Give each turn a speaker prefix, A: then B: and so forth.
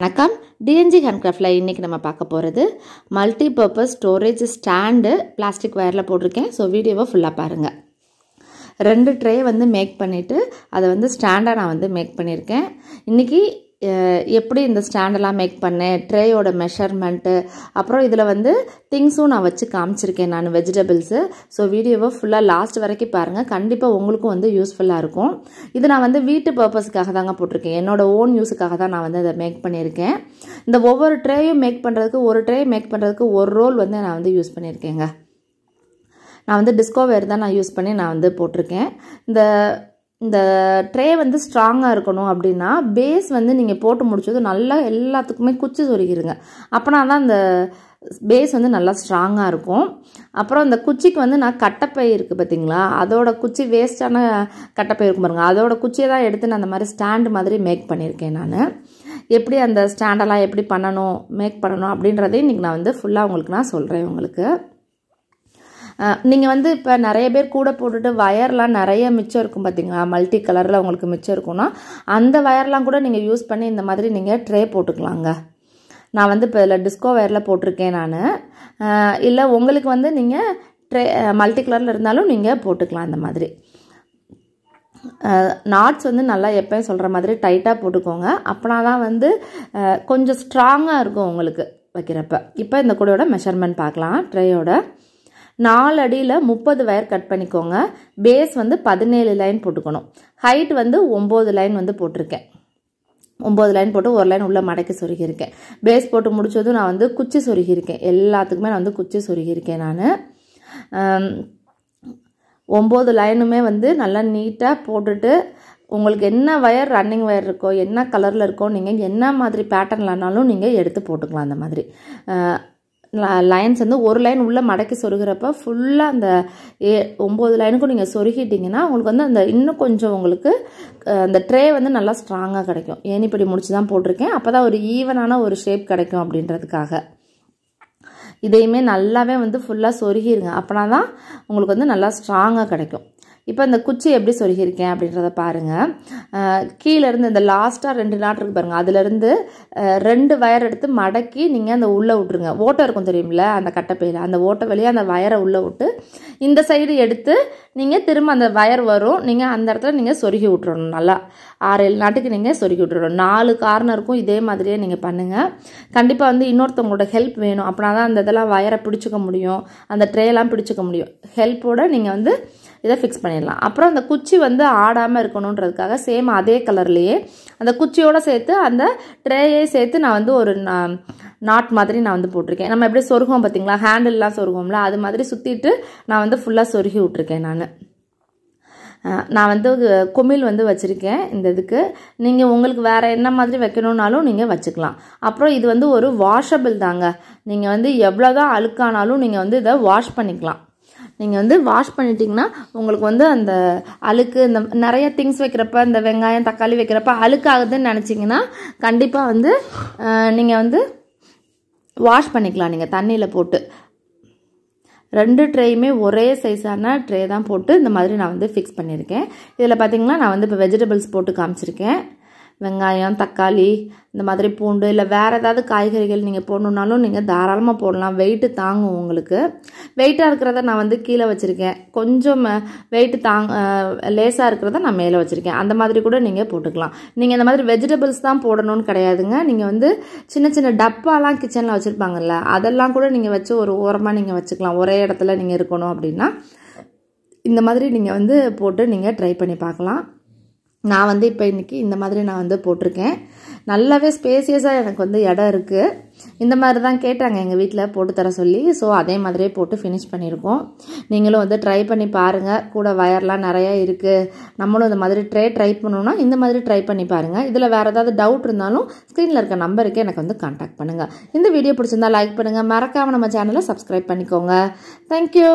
A: வணக்கம் டிஎன்ஜி ஹேண்ட்கிராஃப்டில் இன்றைக்கி நம்ம பார்க்க போகிறது multi purpose storage stand plastic வயரில் போட்டிருக்கேன். ஸோ வீடியோவை ஃபுல்லாக பாருங்கள். 2 ட்ரே மேக் பண்ணிவிட்டு அதை ஸ்டாண்டாக நான் மேக் பண்ணியிருக்கேன். இன்றைக்கி எப்படி இந்த ஸ்டாண்டெல்லாம் மேக் பண்ணேன், ட்ரேயோட மெஷர்மெண்ட்டு, அப்புறம் இதில் திங்ஸும் நான் வச்சு காமிச்சிருக்கேன் நான் வெஜிடபிள்ஸு. ஸோ வீடியோவை ஃபுல்லாக லாஸ்ட் வரைக்கும் பாருங்கள். கண்டிப்பாக உங்களுக்கும் யூஸ்ஃபுல்லாக இருக்கும். இது நான் வீட்டு பர்பஸ்க்காக தாங்க போட்டிருக்கேன். என்னோடய ஓன் யூஸுக்காக தான் நான் இதை மேக் பண்ணியிருக்கேன். இந்த ஒவ்வொரு ட்ரேயும் மேக் பண்ணுறதுக்கு, ஒரு ட்ரே மேக் பண்ணுறதுக்கு ஒரு ரோல் நான் யூஸ் பண்ணியிருக்கேங்க. நான் டிஸ்கோவேர் தான் நான் யூஸ் பண்ணி நான் போட்டிருக்கேன். இந்த ட்ரே ஸ்ட்ராங்காக இருக்கணும் அப்படின்னா பேஸ் நீங்கள் போட்டு முடிச்சது நல்லா எல்லாத்துக்குமே குச்சி சொருகிருங்க. அப்போனா தான் இந்த பேஸ் நல்லா ஸ்ட்ராங்காக இருக்கும். அப்புறம் இந்த குச்சிக்கு நான் கட்டப்பை இருக்குது பார்த்தீங்களா, அதோட குச்சி வேஸ்ட்டான கட்டப்பை இருக்கும் பாருங்கள், அதோட குச்சியை தான் எடுத்து நான் அந்த மாதிரி ஸ்டாண்டு மாதிரி மேக் பண்ணியிருக்கேன். நான் எப்படி அந்த ஸ்டாண்டெல்லாம் எப்படி பண்ணணும், மேக் பண்ணணும் அப்படின்றதையும் இன்றைக்கி நான் ஃபுல்லாக உங்களுக்கு நான் சொல்கிறேன். உங்களுக்கு நீங்கள் இப்போ நிறைய பேர் கூட போட்டுட்டு வயர்லாம் நிறைய மிச்சம் இருக்கும் பார்த்தீங்களா, மல்டி கலரில் உங்களுக்கு மிச்சம் இருக்குன்னா அந்த வயர்லாம் கூட நீங்கள் யூஸ் பண்ணி இந்த மாதிரி நீங்கள் ட்ரே போட்டுக்கலாங்க. நான் இப்போ இதில் டிஸ்கோ வயரில் போட்டிருக்கேன் நான். இல்லை உங்களுக்கு நீங்கள் ட்ரே மல்டி கலரில் இருந்தாலும் நீங்கள் போட்டுக்கலாம். இந்த மாதிரி நாட்ஸ் நல்லா எப்பயும் சொல்கிற மாதிரி டைட்டாக போட்டுக்கோங்க. அப்போனா தான் கொஞ்சம் ஸ்ட்ராங்காக இருக்கும் உங்களுக்கு வைக்கிறப்ப. இப்போ இந்த கூடையோட மெஷர்மெண்ட் பார்க்கலாம். ட்ரேயோட 4 அடியில் 30 வயர் கட் பண்ணிக்கோங்க. பேஸ் 17 லைன் போட்டுக்கணும். ஹைட் 9 லைன் போட்டிருக்கேன். 9 லைன் போட்டு ஒரு லைன் உள்ள மடக்கி சொருகியிருக்கேன். பேஸ் போட்டு முடிச்சதும் நான் குச்சி சொருகியிருக்கேன். எல்லாத்துக்குமே நான் குச்சி சொருகியிருக்கேன். நான் 9 லைனுமே நல்லா நீட்டாக போட்டுட்டு உங்களுக்கு என்ன வயர் ரன்னிங் வயர் இருக்கோ, என்ன கலரில் இருக்கோ, நீங்கள் என்ன மாதிரி பேட்டர்ன்லனாலும் நீங்கள் எடுத்து போட்டுக்கலாம். அந்த மாதிரி லைன்ஸ் ஒரு லைன் உள்ள மடக்கி சொருகிறப்ப ஃபுல்லாக அந்த 9 லைனுக்கும் நீங்கள் சொருகிட்டிங்கன்னா உங்களுக்கு அந்த இன்னும் கொஞ்சம் உங்களுக்கு அந்த ட்ரே நல்லா ஸ்ட்ராங்காக கிடைக்கும். ஏணிப்படி முடிச்சு தான் போட்டிருக்கேன். அப்போ தான் ஒரு ஈவனான ஒரு ஷேப் கிடைக்கும் அப்படின்றதுக்காக. இதையுமே நல்லாவே ஃபுல்லாக சொருகிருங்க. அப்போனா தான் உங்களுக்கு நல்லா ஸ்ட்ராங்காக கிடைக்கும். இப்போ இந்த குச்சி எப்படி சொருகியிருக்கேன் அப்படின்றத பாருங்கள். கீழேருந்து இந்த லாஸ்ட்டாக 2 நாட் இருக்குது பாருங்கள், அதுலேருந்து 2 வயர் எடுத்து மடக்கி நீங்கள் அந்த உள்ளே விட்ருங்க. ஓட்டை இருக்கும் தெரியுமில்ல அந்த கட்டைப்பையில், அந்த ஓட்டை வழியாக அந்த வயரை உள்ளே விட்டு இந்த சைடு எடுத்து நீங்கள் திரும்ப அந்த வயர் வரும், நீங்கள் அந்த இடத்துல நீங்கள் சொருகி விட்டுறணும். நல்லா 6-7 நாட்டுக்கு நீங்கள் சொருகி விட்டுறணும். 4 கார்னருக்கும் இதே மாதிரியே நீங்கள் பண்ணுங்கள். கண்டிப்பாக இன்னொருத்தவங்களோட ஹெல்ப் வேணும். அப்படின்னா தான் அந்த இதெல்லாம் வயரை பிடிச்சிக்க முடியும், அந்த ட்ரேலாம் பிடிச்சிக்க முடியும். ஹெல்ப்போடு நீங்கள் இதை ஃபிக்ஸ் பண்ணிடலாம். அப்புறம் அந்த குச்சி ஆடாமல் இருக்கணுன்றதுக்காக சேம் அதே கலர்லேயே அந்த குச்சியோடு சேர்த்து அந்த ட்ரேயை சேர்த்து நான் ஒரு நாட் மாதிரி நான் போட்டிருக்கேன். நம்ம எப்படி சொருகும் பார்த்தீங்களா, ஹேண்டில்லாம் சொருகும்ல, அது மாதிரி சுற்றிட்டு நான் ஃபுல்லாக சொருகி விட்ருக்கேன். நான் குமிழ் வச்சுருக்கேன். இந்த இதுக்கு நீங்கள் உங்களுக்கு வேறு என்ன மாதிரி வைக்கணுன்னாலும் நீங்கள் வச்சுக்கலாம். அப்புறம் இது ஒரு வாஷபிள் தாங்க. நீங்கள் எவ்வளோ தான் அழுக்கானாலும் நீங்கள் இதை வாஷ் பண்ணிக்கலாம். நீங்கள் வாஷ் பண்ணிட்டீங்கன்னா உங்களுக்கு அந்த அழுக்கு, இந்த நிறைய திங்ஸ் வைக்கிறப்ப, இந்த வெங்காயம் தக்காளி வைக்கிறப்ப அழுக்காகுதுன்னு நினச்சிங்கன்னா கண்டிப்பாக நீங்கள் வாஷ் பண்ணிக்கலாம். நீங்கள் தண்ணியில் போட்டு 2 ட்ரேயுமே ஒரே சைஸான ட்ரே தான் போட்டு இந்த மாதிரி நான் ஃபிக்ஸ் பண்ணியிருக்கேன். இதில் பார்த்தீங்கன்னா நான் இப்போ வெஜிடபிள்ஸ் போட்டு காமிச்சிருக்கேன். வெங்காயம், தக்காளி, இந்த மாதிரி பூண்டு, இல்லை வேறு ஏதாவது காய்கறிகள் நீங்கள் போடணுன்னாலும் நீங்கள் தாராளமாக போடலாம். வெயிட்டு தாங்கும். உங்களுக்கு வெயிட்டாக இருக்கிறத நான் கீழே வச்சுருக்கேன். கொஞ்சம் வெயிட்டு லேசாக இருக்கிறத நான் மேலே வச்சுருக்கேன். அந்த மாதிரி கூட நீங்கள் போட்டுக்கலாம். நீங்கள் இந்த மாதிரி வெஜிடபிள்ஸ் தான் போடணும்னு கிடையாதுங்க. நீங்கள் சின்ன சின்ன டப்பாலாம் கிச்சனில் வச்சுருப்பாங்கல்ல, அதெல்லாம் கூட நீங்கள் வச்சு ஒரு ஓரமாக நீங்கள் வச்சுக்கலாம். ஒரே இடத்துல நீங்கள் இருக்கணும் அப்படின்னா இந்த மாதிரி நீங்கள் போட்டு நீங்கள் ட்ரை பண்ணி பார்க்கலாம். நான் இப்போ இன்றைக்கி இந்த மாதிரி நான் போட்டிருக்கேன். நல்லாவே ஸ்பேசியஸாக எனக்கு இடம் இருக்குது. இந்த மாதிரி தான் கேட்டாங்க எங்கள் வீட்டில் போட்டு தர சொல்லி. ஸோ அதே மாதிரியே போட்டு ஃபினிஷ் பண்ணியிருக்கோம். நீங்களும் ட்ரை பண்ணி பாருங்கள். கூட வயர்லாம் நிறையா இருக்குது. நம்மளும் இந்த மாதிரி ட்ரை பண்ணணும்னா இந்த மாதிரி ட்ரை பண்ணி பாருங்கள். இதில் வேறு ஏதாவது டவுட் இருந்தாலும் ஸ்க்ரீனில் இருக்க நம்பருக்கு எனக்கு கான்டாக்ட் பண்ணுங்கள். இந்த வீடியோ பிடிச்சிருந்தா லைக் பண்ணுங்கள். மறக்காமல் நம்ம சேனலை சப்ஸ்கிரைப் பண்ணிக்கோங்க. தேங்க்யூ.